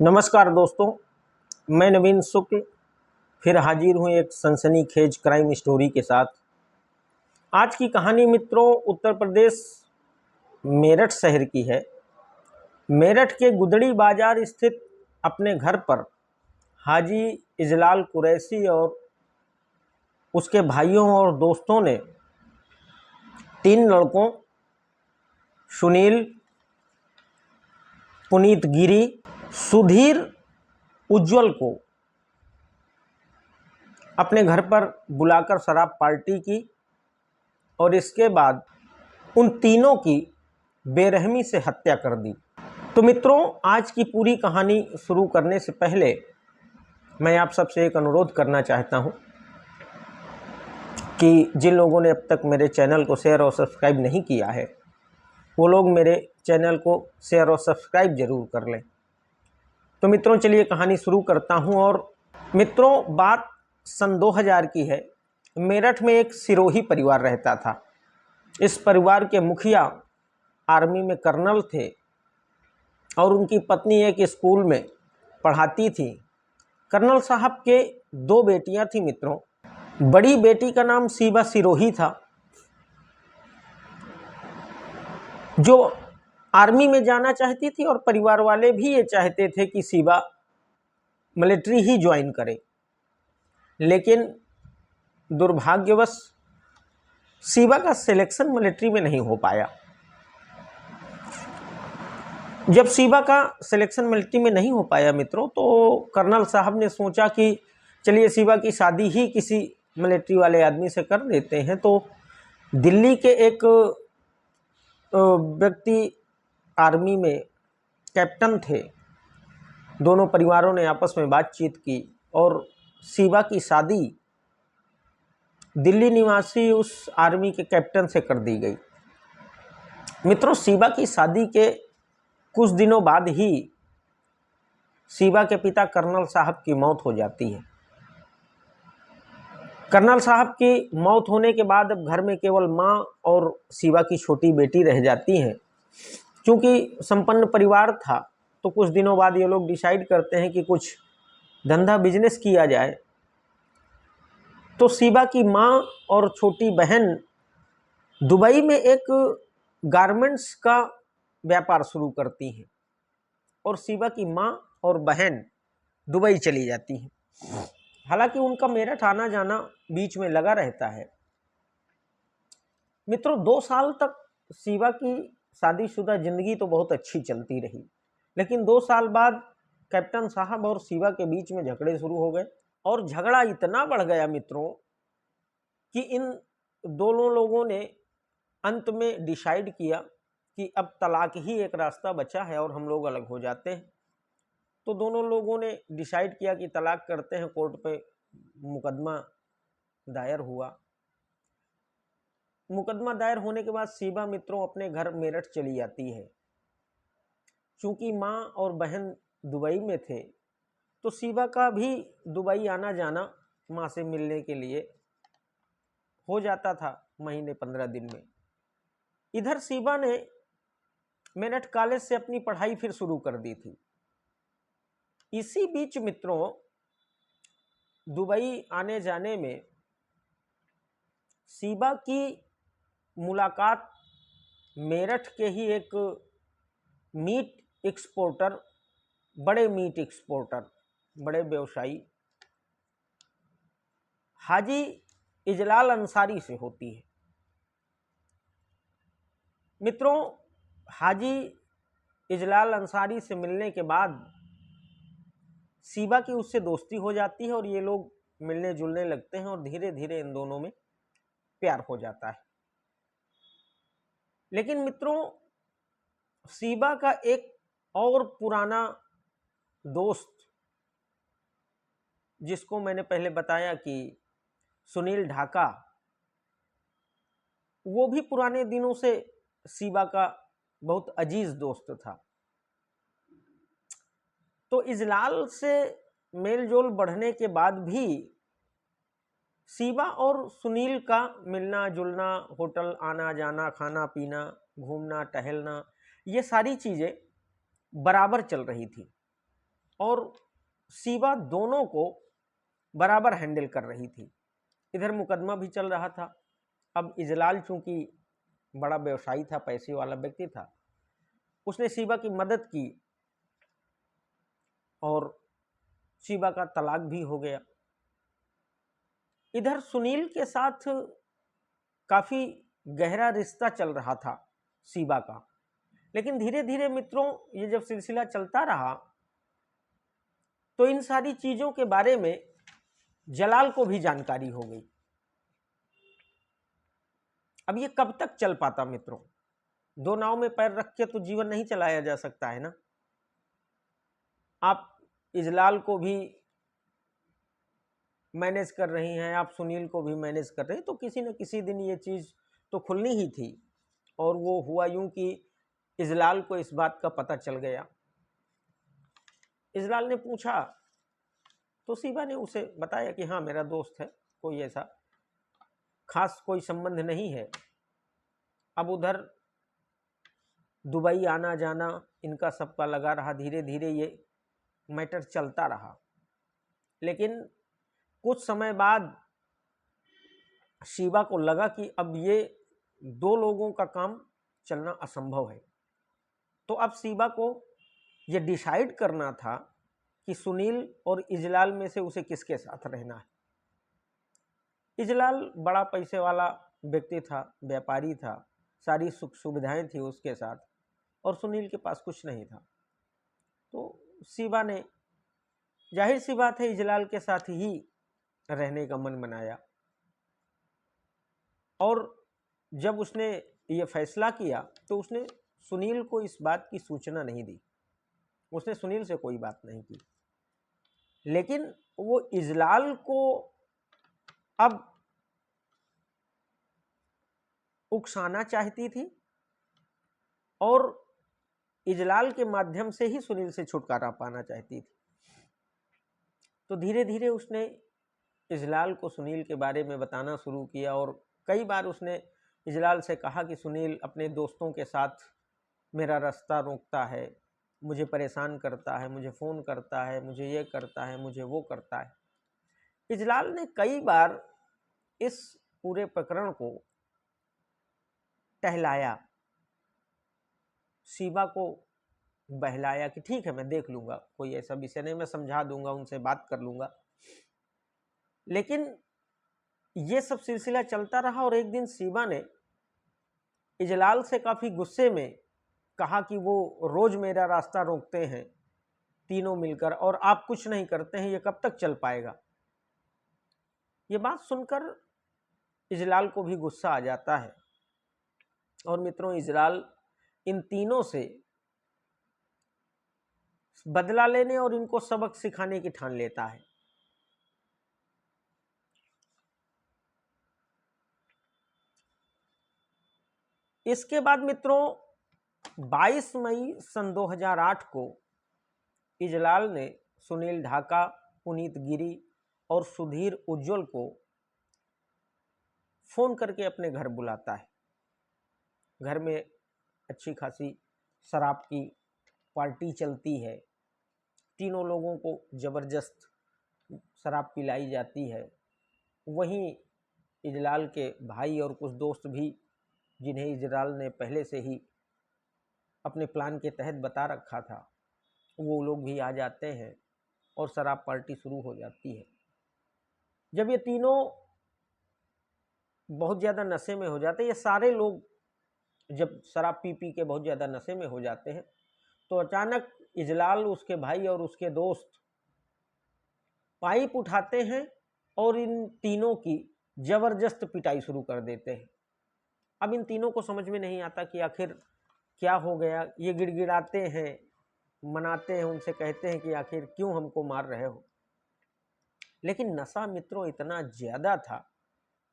नमस्कार दोस्तों, मैं नवीन शुक्ल फिर हाजिर हूँ एक सनसनीखेज क्राइम स्टोरी के साथ। आज की कहानी मित्रों उत्तर प्रदेश मेरठ शहर की है। मेरठ के गुदड़ी बाजार स्थित अपने घर पर हाजी इजलाल कुरैशी और उसके भाइयों और दोस्तों ने 3 लड़कों सुनील, पुनीत गिरी, सुधीर, उज्जवल को अपने घर पर बुलाकर शराब पार्टी की और इसके बाद उन तीनों की बेरहमी से हत्या कर दी। तो मित्रों, आज की पूरी कहानी शुरू करने से पहले मैं आप सबसे एक अनुरोध करना चाहता हूं कि जिन लोगों ने अब तक मेरे चैनल को शेयर और सब्सक्राइब नहीं किया है वो लोग मेरे चैनल को शेयर और सब्सक्राइब जरूर कर लें। तो मित्रों चलिए कहानी शुरू करता हूं। और मित्रों, बात सन 2000 की है। मेरठ में एक सिरोही परिवार रहता था। इस परिवार के मुखिया आर्मी में कर्नल थे और उनकी पत्नी एक स्कूल में पढ़ाती थी। कर्नल साहब के 2 बेटियां थी मित्रों। बड़ी बेटी का नाम सीबा सिरोही था, जो आर्मी में जाना चाहती थी और परिवार वाले भी ये चाहते थे कि सीबा मिलिट्री ही ज्वाइन करे। लेकिन दुर्भाग्यवश सीबा का सिलेक्शन मिलिट्री में नहीं हो पाया। जब सीबा का सिलेक्शन मिलिट्री में नहीं हो पाया मित्रों, तो कर्नल साहब ने सोचा कि चलिए सीबा की शादी ही किसी मिलिट्री वाले आदमी से कर देते हैं। तो दिल्ली के एक व्यक्ति आर्मी में कैप्टन थे। दोनों परिवारों ने आपस में बातचीत की और सीबा की शादी दिल्ली निवासी उस आर्मी के कैप्टन से कर दी गई। मित्रों, सीबा की शादी के कुछ दिनों बाद ही सीबा के पिता कर्नल साहब की मौत हो जाती है। कर्नल साहब की मौत होने के बाद अब घर में केवल मां और सीबा की छोटी बेटी रह जाती हैं। क्योंकि संपन्न परिवार था तो कुछ दिनों बाद ये लोग डिसाइड करते हैं कि कुछ धंधा बिजनेस किया जाए। तो सीबा की मां और छोटी बहन दुबई में एक गारमेंट्स का व्यापार शुरू करती हैं और सीबा की मां और बहन दुबई चली जाती हैं। हालांकि उनका मेरठ आना जाना बीच में लगा रहता है। मित्रों, 2 साल तक सीबा की शादीशुदा जिंदगी तो बहुत अच्छी चलती रही, लेकिन 2 साल बाद कैप्टन साहब और सीबा के बीच में झगड़े शुरू हो गए और झगड़ा इतना बढ़ गया मित्रों कि इन दोनों लोगों ने अंत में डिसाइड किया कि अब तलाक ही एक रास्ता बचा है और हम लोग अलग हो जाते हैं। तो दोनों लोगों ने डिसाइड किया कि तलाक करते हैं। कोर्ट पे मुकदमा दायर हुआ। मुकदमा दायर होने के बाद सीबा मित्रों अपने घर मेरठ चली जाती है। चूंकि माँ और बहन दुबई में थे तो सीबा का भी दुबई आना जाना माँ से मिलने के लिए हो जाता था महीने 15 दिन में। इधर सीबा ने मेरठ कॉलेज से अपनी पढ़ाई फिर शुरू कर दी थी। इसी बीच मित्रों दुबई आने जाने में सीबा की मुलाकात मेरठ के ही एक मीट एक्सपोर्टर, बड़े मीट एक्सपोर्टर, बड़े व्यवसायी हाजी इजलाल अंसारी से होती है। मित्रों, हाजी इजलाल अंसारी से मिलने के बाद सीबा की उससे दोस्ती हो जाती है और ये लोग मिलने जुलने लगते हैं और धीरे धीरे इन दोनों में प्यार हो जाता है। लेकिन मित्रों, सीबा का एक और पुराना दोस्त, जिसको मैंने पहले बताया कि सुनील ढाका, वो भी पुराने दिनों से सीबा का बहुत अजीज दोस्त था। तो इजलाल से मेलजोल बढ़ने के बाद भी सीबा और सुनील का मिलना जुलना, होटल आना जाना, खाना पीना, घूमना टहलना, ये सारी चीजें बराबर चल रही थी। और शिवा दोनों को बराबर हैंडल कर रही थी। इधर मुकदमा भी चल रहा था। अब इजलाल चूंकि बड़ा व्यवसायी था, पैसे वाला व्यक्ति था, उसने शिवा की मदद की और शिवा का तलाक भी हो गया। इधर सुनील के साथ काफी गहरा रिश्ता चल रहा था शिवा का, लेकिन धीरे धीरे मित्रों ये जब सिलसिला चलता रहा तो इन सारी चीजों के बारे में जलाल को भी जानकारी हो गई। अब ये कब तक चल पाता मित्रों? दो नाव में पैर रख के तो जीवन नहीं चलाया जा सकता है ना। आप इजलाल को भी मैनेज कर रही हैं, आप सुनील को भी मैनेज कर रहे हैं, तो किसी न किसी दिन ये चीज़ तो खुलनी ही थी। और वो हुआ यूं कि इजलाल को इस बात का पता चल गया। इजलाल ने पूछा तो शिवा ने उसे बताया कि हाँ मेरा दोस्त है, कोई ऐसा खास कोई संबंध नहीं है। अब उधर दुबई आना जाना इनका सबका लगा रहा, धीरे धीरे ये मैटर चलता रहा। लेकिन कुछ समय बाद शिवा को लगा कि अब ये दो लोगों का काम चलना असंभव है। तो अब शिवा को ये डिसाइड करना था कि सुनील और इजलाल में से उसे किसके साथ रहना है। इजलाल बड़ा पैसे वाला व्यक्ति था, व्यापारी था, सारी सुख सुविधाएं थी उसके साथ, और सुनील के पास कुछ नहीं था। तो शिवा ने जाहिर सी बात है इजलाल के साथ ही रहने का मन बनाया। और जब उसने ये फैसला किया तो उसने सुनील को इस बात की सूचना नहीं दी, उसने सुनील से कोई बात नहीं की। लेकिन वो इजलाल को अब उकसाना चाहती थी और इजलाल के माध्यम से ही सुनील से छुटकारा पाना चाहती थी। तो धीरे धीरे उसने इजलाल को सुनील के बारे में बताना शुरू किया और कई बार उसने इजलाल से कहा कि सुनील अपने दोस्तों के साथ मेरा रास्ता रोकता है, मुझे परेशान करता है, मुझे फ़ोन करता है, मुझे ये करता है, मुझे वो करता है। इजलाल ने कई बार इस पूरे प्रकरण को टहलाया, शिवा को बहलाया कि ठीक है मैं देख लूँगा, कोई ऐसा विषय नहीं, मैं समझा दूंगा, उनसे बात कर लूँगा। लेकिन ये सब सिलसिला चलता रहा और एक दिन शिवा ने इजलाल से काफ़ी गुस्से में कहा कि वो रोज़ मेरा रास्ता रोकते हैं तीनों मिलकर और आप कुछ नहीं करते हैं, ये कब तक चल पाएगा। ये बात सुनकर इजलाल को भी गुस्सा आ जाता है और मित्रों इजलाल इन तीनों से बदला लेने और इनको सबक सिखाने की ठान लेता है। इसके बाद मित्रों 22 मई सन 2008 को इजलाल ने सुनील ढाका, पुनीत गिरी और सुधीर उज्ज्वल को फोन करके अपने घर बुलाता है। घर में अच्छी खासी शराब की पार्टी चलती है, तीनों लोगों को जबरदस्त शराब पिलाई जाती है। वहीं इजलाल के भाई और कुछ दोस्त भी जिन्हें इजलाल ने पहले से ही अपने प्लान के तहत बता रखा था, वो लोग भी आ जाते हैं और शराब पार्टी शुरू हो जाती है। जब ये तीनों बहुत ज़्यादा नशे में हो जाते हैं, ये सारे लोग जब शराब पी पी के बहुत ज़्यादा नशे में हो जाते हैं, तो अचानक इजलाल, उसके भाई और उसके दोस्त पाइप उठाते हैं और इन तीनों की ज़बरदस्त पिटाई शुरू कर देते हैं। अब इन तीनों को समझ में नहीं आता कि आखिर क्या हो गया। ये गिड़गिड़ाते हैं, मनाते हैं, उनसे कहते हैं कि आखिर क्यों हमको मार रहे हो। लेकिन नशा मित्रों इतना ज़्यादा था,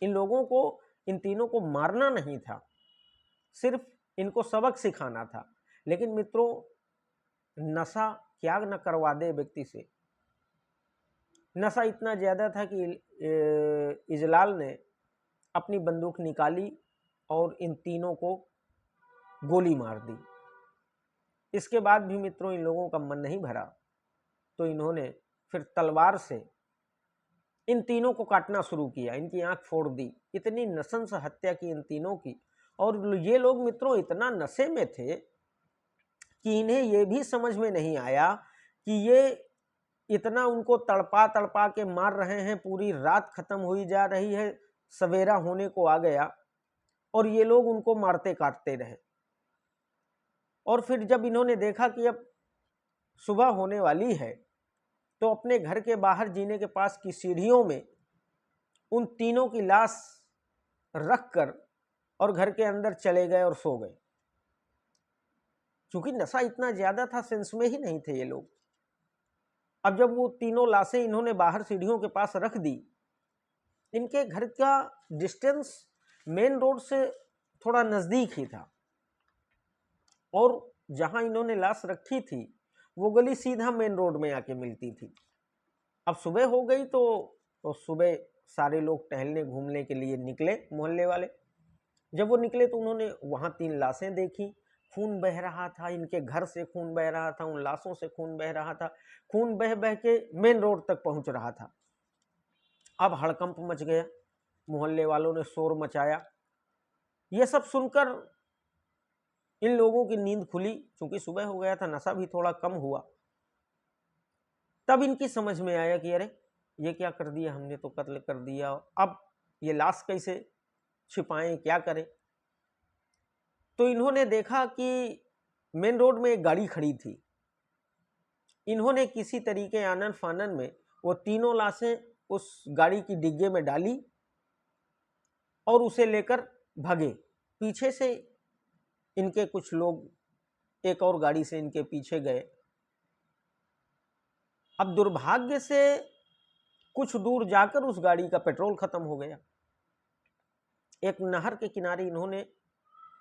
इन लोगों को, इन तीनों को मारना नहीं था, सिर्फ इनको सबक सिखाना था। लेकिन मित्रों नशा क्या न करवा दे व्यक्ति से। नशा इतना ज़्यादा था कि इजलाल ने अपनी बंदूक निकाली और इन तीनों को गोली मार दी। इसके बाद भी मित्रों इन लोगों का मन नहीं भरा, तो इन्होंने फिर तलवार से इन तीनों को काटना शुरू किया, इनकी आंख फोड़ दी। इतनी नृशंस हत्या की इन तीनों की। और ये लोग मित्रों इतना नशे में थे कि इन्हें ये भी समझ में नहीं आया कि ये इतना उनको तड़पा तड़पा के मार रहे हैं, पूरी रात खत्म हुई जा रही है, सवेरा होने को आ गया और ये लोग उनको मारते काटते रहे। और फिर जब इन्होंने देखा कि अब सुबह होने वाली है, तो अपने घर के बाहर जीने के पास की सीढ़ियों में उन तीनों की लाश रखकर और घर के अंदर चले गए और सो गए। क्योंकि नशा इतना ज्यादा था, सेंस में ही नहीं थे ये लोग। अब जब वो तीनों लाशें इन्होंने बाहर सीढ़ियों के पास रख दी, इनके घर का डिस्टेंस मेन रोड से थोड़ा नजदीक ही था और जहां इन्होंने लाश रखी थी वो गली सीधा मेन रोड में आके मिलती थी। अब सुबह हो गई तो सुबह सारे लोग टहलने घूमने के लिए निकले, मोहल्ले वाले। जब वो निकले तो उन्होंने वहां 3 लाशें देखी। खून बह रहा था, इनके घर से खून बह रहा था, उन लाशों से खून बह रहा था, खून बह बह के मेन रोड तक पहुंच रहा था। अब हड़कंप मच गया, मोहल्ले वालों ने शोर मचाया। यह सब सुनकर इन लोगों की नींद खुली, क्योंकि सुबह हो गया था, नशा भी थोड़ा कम हुआ। तब इनकी समझ में आया कि अरे ये क्या कर दिया हमने, तो कत्ल कर दिया, अब ये लाश कैसे छिपाएं, क्या करें। तो इन्होंने देखा कि मेन रोड में एक गाड़ी खड़ी थी। इन्होंने किसी तरीके आनन फानन में वो तीनों लाशें उस गाड़ी की डिग्गे में डाली और उसे लेकर भागे। पीछे से इनके कुछ लोग एक और गाड़ी से इनके पीछे गए। अब दुर्भाग्य से कुछ दूर जाकर उस गाड़ी का पेट्रोल खत्म हो गया। एक नहर के किनारे इन्होंने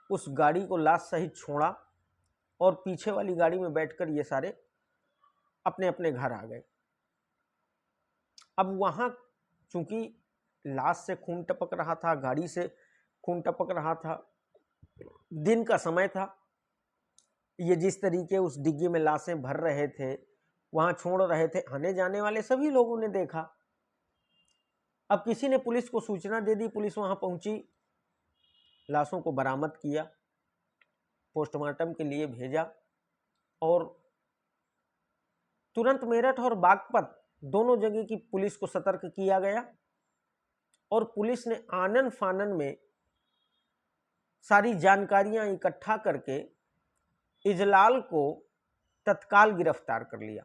उस गाड़ी को लाश सहित छोड़ा और पीछे वाली गाड़ी में बैठकर ये सारे अपने अपने घर आ गए। अब वहां चूंकि लाश से खून टपक रहा था, गाड़ी से खून टपक रहा था, दिन का समय था, ये जिस तरीके उस डिग्गी में लाशें भर रहे थे, वहां छोड़ रहे थे, आने जाने वाले सभी लोगों ने देखा। अब किसी ने पुलिस को सूचना दे दी, पुलिस वहां पहुंची, लाशों को बरामद किया, पोस्टमार्टम के लिए भेजा और तुरंत मेरठ और बागपत दोनों जगह की पुलिस को सतर्क किया गया और पुलिस ने आनन फानन में सारी जानकारियां इकट्ठा करके इजलाल को तत्काल गिरफ्तार कर लिया।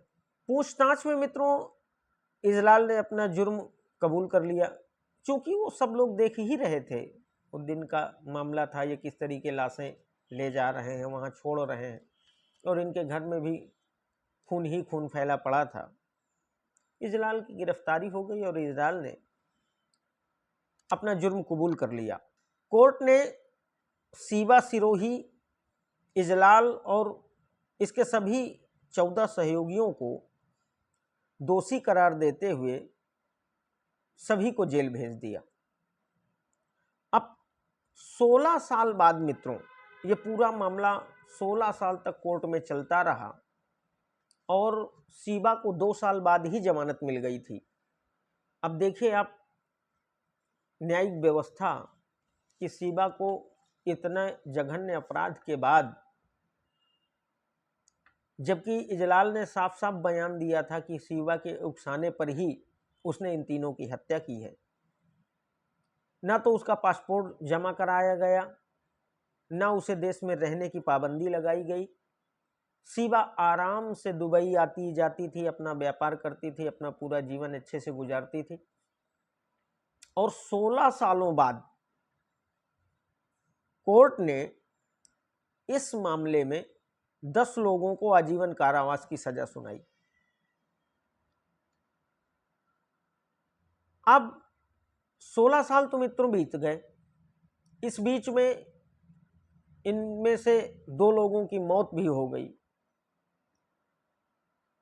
पूछताछ में मित्रों इजलाल ने अपना जुर्म कबूल कर लिया, क्योंकि वो सब लोग देख ही रहे थे, उस दिन का मामला था, ये किस तरीके लाशें ले जा रहे हैं, वहां छोड़ रहे हैं और इनके घर में भी खून ही खून फैला पड़ा था। इजलाल की गिरफ्तारी हो गई और इजलाल ने अपना जुर्म कबूल कर लिया। कोर्ट ने शिवा सिरोही, इजलाल और इसके सभी 14 सहयोगियों को दोषी करार देते हुए सभी को जेल भेज दिया। अब 16 साल बाद मित्रों ये पूरा मामला 16 साल तक कोर्ट में चलता रहा और शिवा को 2 साल बाद ही जमानत मिल गई थी। अब देखिए आप न्यायिक व्यवस्था कि शिवा को इतना जघन्य अपराध के बाद, जबकि इजलाल ने साफ साफ बयान दिया था कि शिवा के उकसाने पर ही उसने इन तीनों की हत्या की है, ना तो उसका पासपोर्ट जमा कराया गया, ना उसे देश में रहने की पाबंदी लगाई गई। शिवा आराम से दुबई आती जाती थी, अपना व्यापार करती थी, अपना पूरा जीवन अच्छे से गुजारती थी। और 16 सालों बाद कोर्ट ने इस मामले में 10 लोगों को आजीवन कारावास की सजा सुनाई। अब 16 साल तो मित्रों बीत गए, इस बीच में इनमें से 2 लोगों की मौत भी हो गई।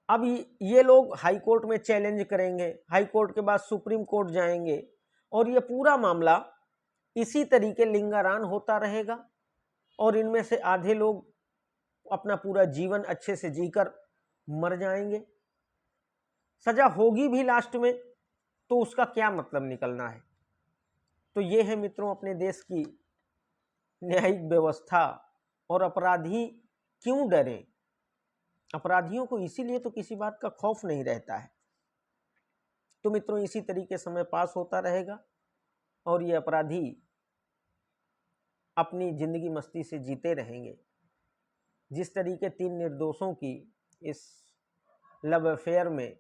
अब ये लोग हाई कोर्ट में चैलेंज करेंगे, हाई कोर्ट के बाद सुप्रीम कोर्ट जाएंगे और ये पूरा मामला इसी तरीके लिंगारान होता रहेगा और इनमें से आधे लोग अपना पूरा जीवन अच्छे से जीकर मर जाएंगे सजा होगी भी लास्ट में तो उसका क्या मतलब निकलना है। तो ये है मित्रों अपने देश की न्यायिक व्यवस्था। और अपराधी क्यों डरे? अपराधियों को इसीलिए तो किसी बात का खौफ नहीं रहता है। तो मित्रों इसी तरीके समय पास होता रहेगा और ये अपराधी अपनी जिंदगी मस्ती से जीते रहेंगे। जिस तरीके 3 निर्दोषों की इस लव अफेयर में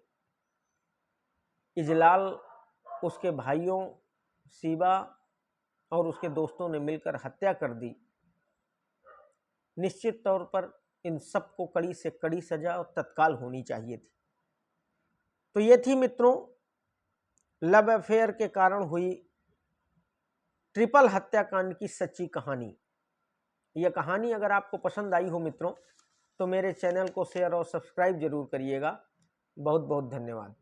इजलाल, उसके भाइयों शिवा और उसके दोस्तों ने मिलकर हत्या कर दी, निश्चित तौर पर इन सबको कड़ी से कड़ी सजा और तत्काल होनी चाहिए थी। तो ये थी मित्रों लव अफेयर के कारण हुई ट्रिपल हत्याकांड की सच्ची कहानी। यह कहानी अगर आपको पसंद आई हो मित्रों तो मेरे चैनल को शेयर और सब्सक्राइब जरूर करिएगा। बहुत बहुत धन्यवाद।